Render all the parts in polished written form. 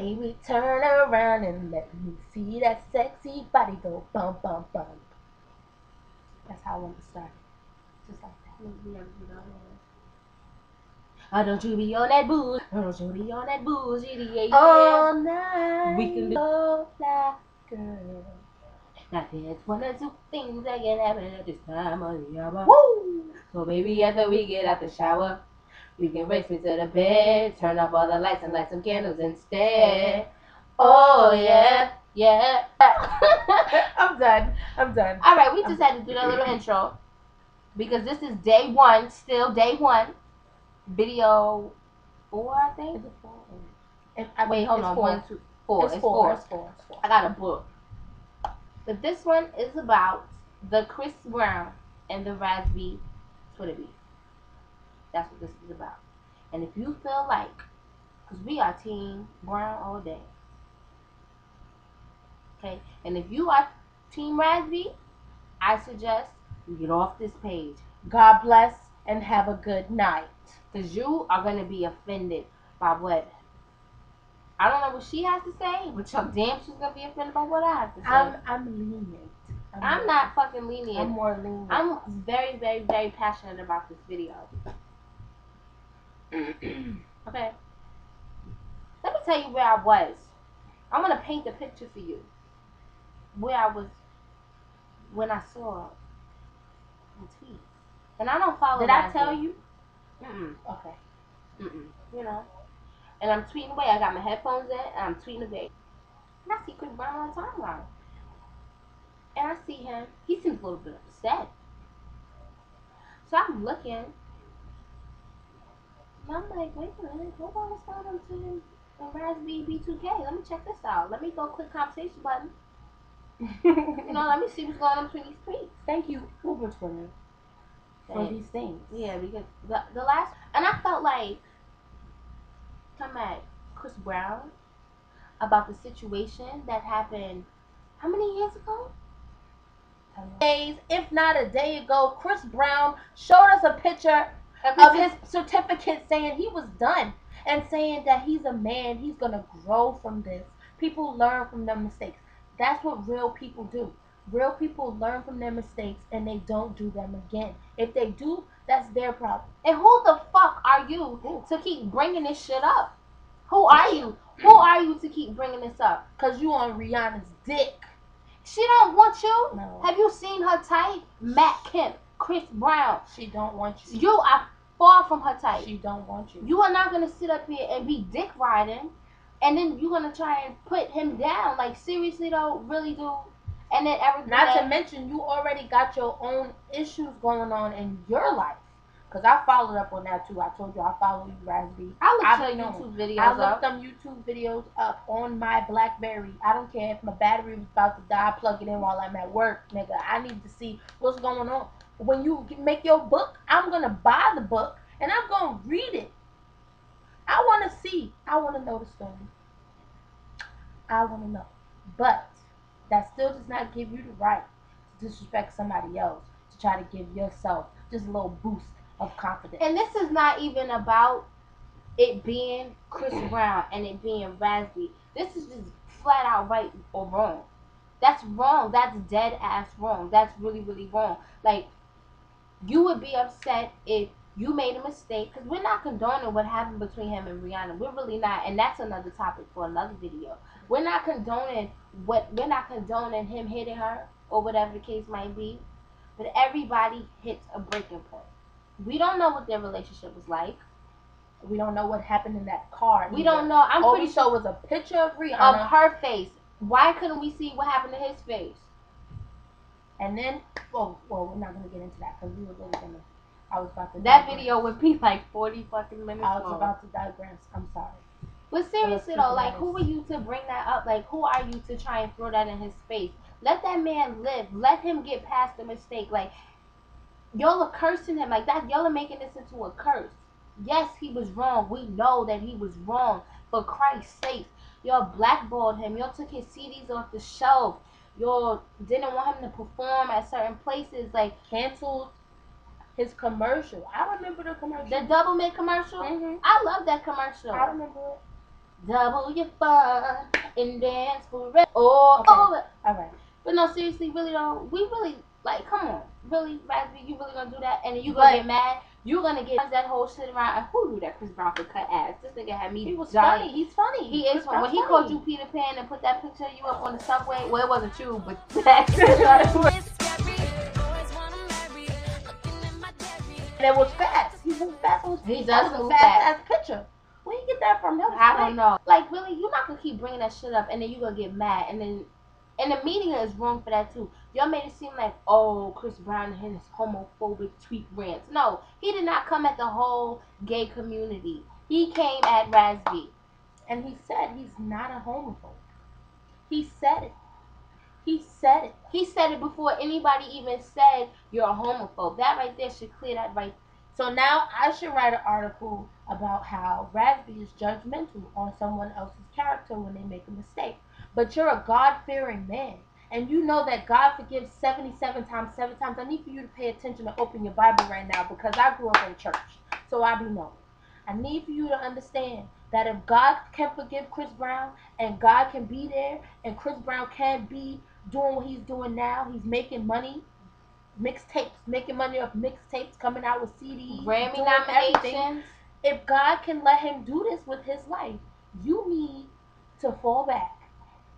Baby, turn around and let me see that sexy body go bum, bum, bum. That's how I want to start. Just like that. Oh, don't you be on that booze. Don't you be on that booze. Yeah. All night. We can love that girl. Now there's one or two things that can happen at this time of the hour. Woo! So baby, after we get out the shower, we can race me to the bed, turn off all the lights and light some candles instead. Oh yeah, yeah. I'm done. All right, we just had to do that little intro because this is day one, still day one. Video 4, I think. Is it 4? Wait, hold on. 1, 2, 4. It's 4. I got a book. But this one is about the Chris Brown and the Raz-B Twitter beef. That's what this is about. And if you feel like, because we are Team Brown all day. Okay? And if you are Team Raz-B, I suggest you get off this page. God bless and have a good night. Because you are going to be offended by what? I don't know what she has to say, but you're damn she's going to be offended by what I have to say. I'm lenient. I'm not fucking lenient. I'm more lenient. I'm very, very, very passionate about this video. Okay. Let me tell you where I was. I'm going to paint the picture for you. Where I was when I saw the tweet. And I don't follow. Did I tell you? Okay. You know. And I'm tweeting away. I got my headphones in and I'm tweeting away. And I see Chris Brown on the timeline. And I see him. He seems a little bit upset. So I'm looking. And I'm like, wait a minute. Hold on, what's going on to him? Raz-B B2K. Let me check this out. Let me go click conversation button. You know, let me see what's going on between these tweets. Thank you, Uber Twitter, for these things. Yeah, because the last, and I felt like, come at Chris Brown about the situation that happened, how many years ago? Days, if not a day ago, Chris Brown showed us a picture of his certificate saying he was done and saying that he's a man, he's going to grow from this. People learn from their mistakes. That's what real people do. Real people learn from their mistakes and they don't do them again. If they do, that's their problem. And who the fuck are you to keep bringing this shit up? Who are you? Who are you to keep bringing this up? Because you on Rihanna's dick. She don't want you. No. Have you seen her type? Matt Kemp, Chris Brown. She don't want you. You are far from her type. She don't want you. You are not going to sit up here and be dick riding. And then you're going to try and put him down. Like, seriously, though? Really, do? And then everything. Not to mention, you already got your own issues going on in your life. Because I followed up on that, too. I told you I follow you, Raz-B. I looked your YouTube videos up. I looked them YouTube videos up on my BlackBerry. I don't care if my battery was about to die. Plug it in while I'm at work, nigga. I need to see what's going on. When you make your book, I'm going to buy the book. And I'm going to read it. I want to see. I want to know the story. I want to know. But that still does not give you the right to disrespect somebody else, to try to give yourself just a little boost of confidence. And this is not even about it being Chris Brown and it being Raz-B. This is just flat out right or wrong. That's wrong. That's dead ass wrong. That's really, really wrong. Like, you would be upset if you made a mistake, because we're not condoning what happened between him and Rihanna. We're really not, and that's another topic for another video. We're not condoning him hitting her or whatever the case might be. But everybody hits a breaking point. We don't know what their relationship was like. We don't know what happened in that car. We don't know. I'm pretty sure it was a picture of Rihanna. Of her face. Why couldn't we see what happened to his face? And then, well, we're not going to get into that because we were really going to. I was about to. That video would be like 40 fucking minutes long. I was about to digress. I'm sorry. But seriously though, like, who are you to bring that up? Like, who are you to try and throw that in his face? Let that man live. Let him get past the mistake. Like, y'all are cursing him like that. Y'all are making this into a curse. Yes, he was wrong. We know that he was wrong. For Christ's sake, y'all blackballed him. Y'all took his CDs off the shelf. Y'all didn't want him to perform at certain places. Like, canceled his commercial. I remember the commercial. The Double Mint commercial? Mm-hmm. I love that commercial. I remember it. Double your fun and dance forever. Oh, Okay. over. All right. But no, seriously, really though, we really like. Come on, really, RazB, you really gonna do that? And then you gonna get mad? You gonna get that whole shit around? And who knew that Chris Brown could cut ass? This nigga had me. He was dying. funny. He's funny. He is funny. When he called you Peter Pan and put that picture of you up on the subway, well, it wasn't you, but that. And it was fast. He moved fast. He does move fast. fast. As picture. Where you get that from? That was I don't know. Like, really, you're not gonna keep bringing that shit up, and then you gonna get mad, and then, and the media is wrong for that too. Y'all made it seem like, oh, Chris Brown and his homophobic tweet rants. No, he did not come at the whole gay community. He came at RazB, and he said he's not a homophobe. He said it. He said it. He said it before anybody even said you're a homophobe. That right there should clear that right. So now I should write an article about how RazB is judgmental on someone else's character when they make a mistake. But you're a God-fearing man. And you know that God forgives 77 times, 7 times. I need for you to pay attention and open your Bible right now because I grew up in church. So I be knowing. I need for you to understand that if God can forgive Chris Brown and God can be there and Chris Brown can be doing what he's doing now, he's making money, mixtapes, making money off mixtapes, coming out with CDs, Grammy nominations. If God can let him do this with his life, you need to fall back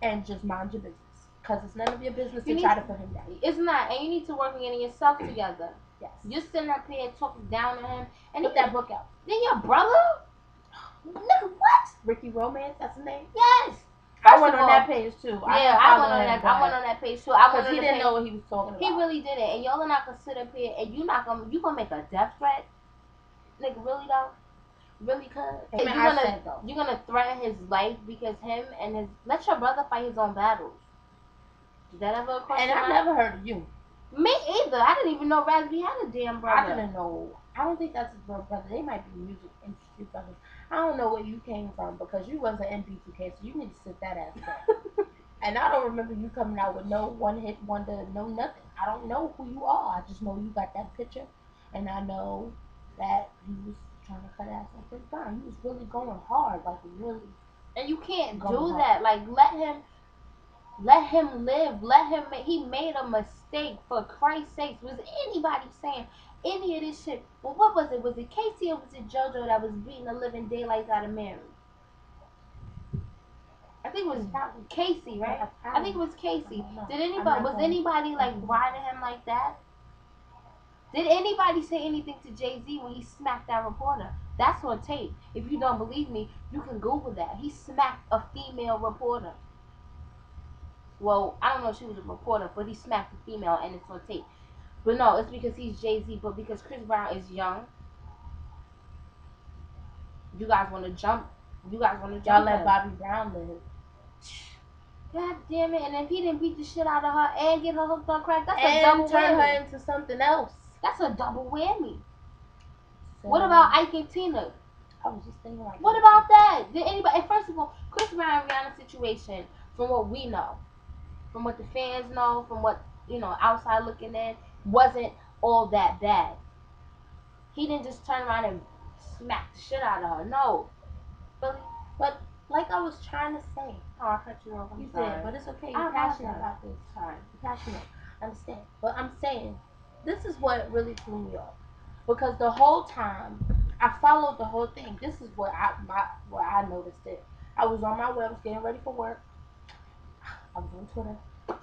and just mind your business. Because it's none of your business to try to put him down. It's not. And you need to work on getting yourself together. Yes. You're sitting up here talking down on him. And put that book out. Then your brother? Nigga, what? Ricky Romance, that's his name? Yes. I went on that page too. Yeah, I went on that page too. Because he didn't know what he was talking about. He really didn't. And y'all are not gonna sit up here and you gonna make a death threat? Nigga, really though? Really, cuz? You're gonna threaten his life because him and his let your brother fight his own battles. Did that ever occur? And I never heard of you. Me either. I didn't even know RazB had a damn brother. I didn't know. I don't think that's his brother. They might be music industry brothers. I don't know where you came from because you wasn't in B2K, so you need to sit that ass down. And I don't remember you coming out with no one-hit wonder, no nothing. I don't know who you are. I just know you got that picture, and I know that he was trying to cut ass on Chris Brown. He was really going hard, like really. And you can't do that. Like let him live. Let him. He made a mistake. For Christ's sake, was anybody saying any of this shit? Well, what was it? Was it Casey or was it JoJo that was beating the living daylights out of Mary? I think it was Casey, right? I think it was Casey. Did anybody? Was anybody like riding him like that? Did anybody say anything to Jay-Z when he smacked that reporter? That's on tape. If you don't believe me, you can Google that. He smacked a female reporter. Well, I don't know if she was a reporter, but he smacked a female and it's on tape. But no, it's because he's Jay-Z, but because Chris Brown is young. You guys want to jump. Y'all let Bobby Brown live. God damn it. And if he didn't beat the shit out of her and get her hooked on crack, that's a double turn whammy. her into something else. That's a double whammy. So, what about Ike and Tina? I was just thinking like what about that? Did anybody, first of all, Chris Brown and Rihanna situation, from what we know, from what the fans know, from what, outside looking in, wasn't all that bad. He didn't just turn around and smack the shit out of her. No. Really? But like I was trying to say. Oh, I cut you off. I'm sorry. Did, but it's okay. You're passionate about this. Sorry. You're passionate. I understand. But I'm saying, this is what really threw me off. Because the whole time, I followed the whole thing. This is what I noticed it. I was on my way. I was getting ready for work. I was on Twitter,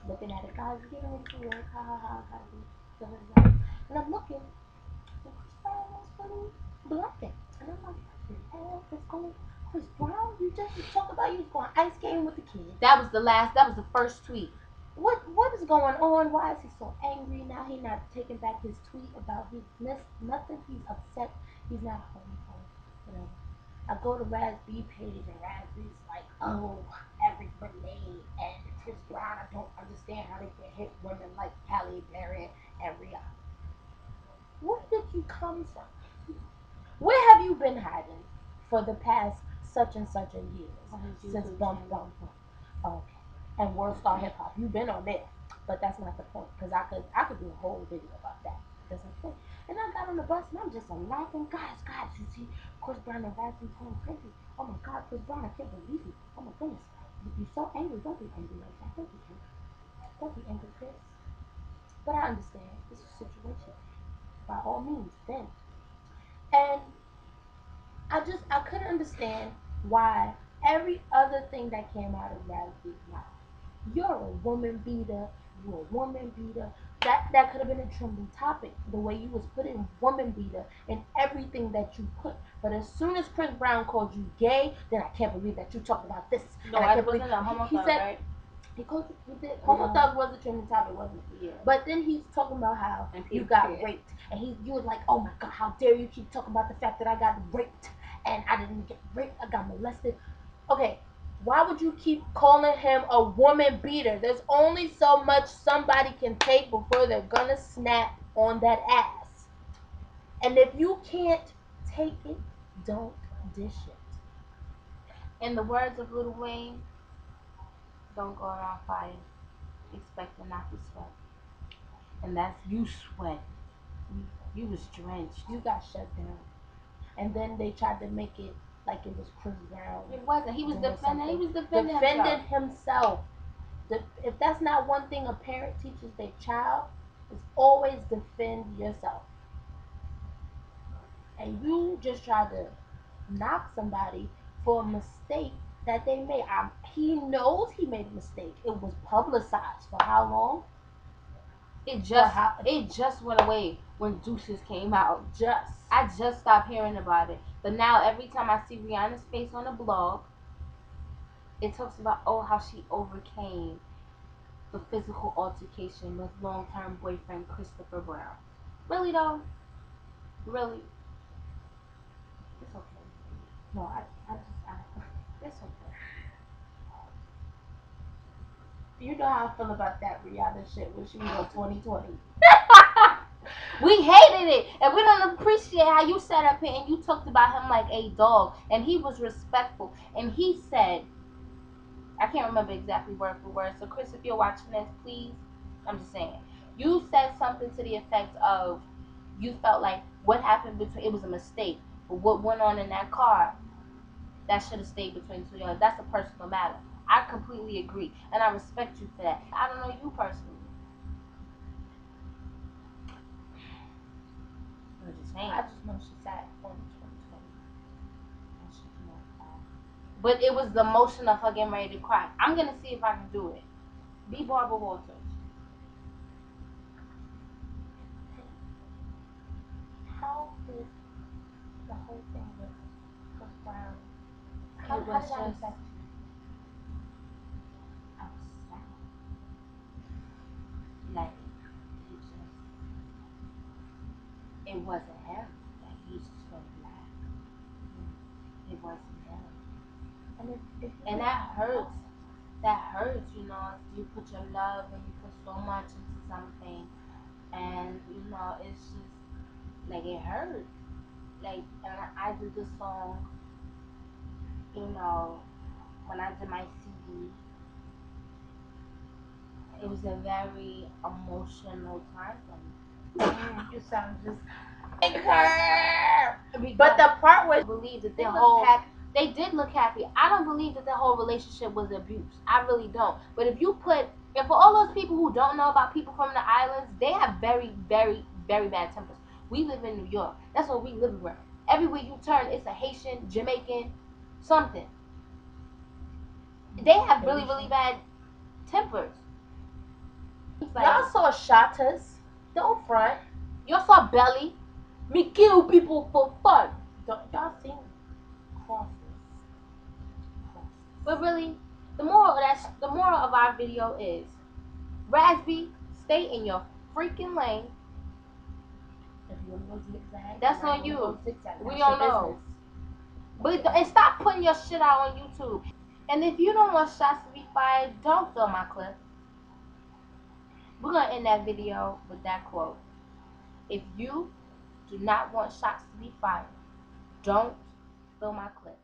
looking at it. Guys, getting ready for work. Ha ha ha ha. And I'm looking. And Chris Brown was really bluffing. And I'm like, what the hell is going on? Chris Brown, you just talk about you was going ice skating with the kids. That was the first tweet. What is going on? Why is he so angry now? He's not taking back his tweet about his nothing. He's upset. He's not home. Whatever. I go to Raz-B page and Raz-B's like, oh, every grenade and Chris Brown. I don't understand how they can hit women like Halle Berry and Rihanna. Where did you come from? Where have you been hiding for the past such and such a years since Bump? Okay. And World Star Hip Hop, you've been on there, but that's not the point because I could do a whole video about that. doesn't fit. And I got on the bus and I'm just laughing. Guys, you see Chris Brown and Raz-B going crazy. Oh my God, Chris Brown, I can't believe you. Oh my goodness. You're so angry. Don't be angry like that. Don't be angry. Don't be angry, Chris. But I understand. This is a situation. By all means, then. And I couldn't understand why every other thing that came out of Raz-B's mouth. You're a woman beater. You're a woman beater. That could have been a trending topic. The way you was putting woman beater in everything that you put. But as soon as Chris Brown called you gay, then I can't believe that you talked about this. No, I wasn't a homophobe, he said, right? He did. Homo thug was a trending topic, wasn't it? Yeah. But then he's talking about how you got raped, and you was like, "Oh my God, how dare you keep talking about the fact that I got raped and I didn't get raped, I got molested." Okay, why would you keep calling him a woman beater? There's only so much somebody can take before they're gonna snap on that ass. And if you can't take it, don't dish it. In the words of Lil Wayne, don't go around fire expecting not to sweat. And that's you sweat. You was drenched. You got shut down. And then they tried to make it like it was Chris Brown. It wasn't. He was defending. He was defending himself. If that's not one thing a parent teaches their child, is always defend yourself. And you just try to knock somebody for a mistake that they made. He knows he made a mistake. It was publicized for how long? It just went away when Deuces came out. I just stopped hearing about it. But now every time I see Rihanna's face on a blog, it talks about how she overcame the physical altercation with long-term boyfriend Christopher Brown. Really though? Really? It's okay. No, It's okay. You know how I feel about that Rihanna shit when she was on 2020. We hated it, and we don't appreciate how you sat up here and you talked about him like a dog, and he was respectful, and he said, I can't remember exactly word for word, so Chris, if you're watching this, please, I'm just saying, you said something to the effect of, you felt like what happened between, it was a mistake, but what went on in that car, that should have stayed between the two of you. That's a personal matter. I completely agree, and I respect you for that. I don't know you personally. I just know she sat on 2020 and she cannot cry. But it was the emotion of her getting ready to cry. I'm gonna see if I can do it. Be Barbara Walters. How did the whole thing with Chris Brown? How did that affect you? I was sad. Like it wasn't him. Like he's just so black. It wasn't him. And that hurts. That hurts, you know. You put your love and you put so much into something, and you know it's just like it hurts. Like, and I did this song, you know, when I did my CD. It was a very emotional time for me. You sound just like her. But the part where I believe that they did look happy. I don't believe that the whole relationship was abuse. I really don't. But and for all those people who don't know about people from the islands, they have very, very, very bad tempers. We live in New York. That's what we live around. Everywhere you turn, it's a Haitian, Jamaican, something. They have really, really bad tempers. Like, y'all saw Shatas. Don't front. Y'all saw Belly. Me kill people for fun. Y'all seen crosses. But really, the moral of our video is, Raz-B, stay in your freaking lane. If you want to go zigzag, that's on you. We don't know. And stop putting your shit out on YouTube. And if you don't want shots to be fired, don't fill my clip. We're going to end that video with that quote. If you do not want shots to be fired, don't fill my clip.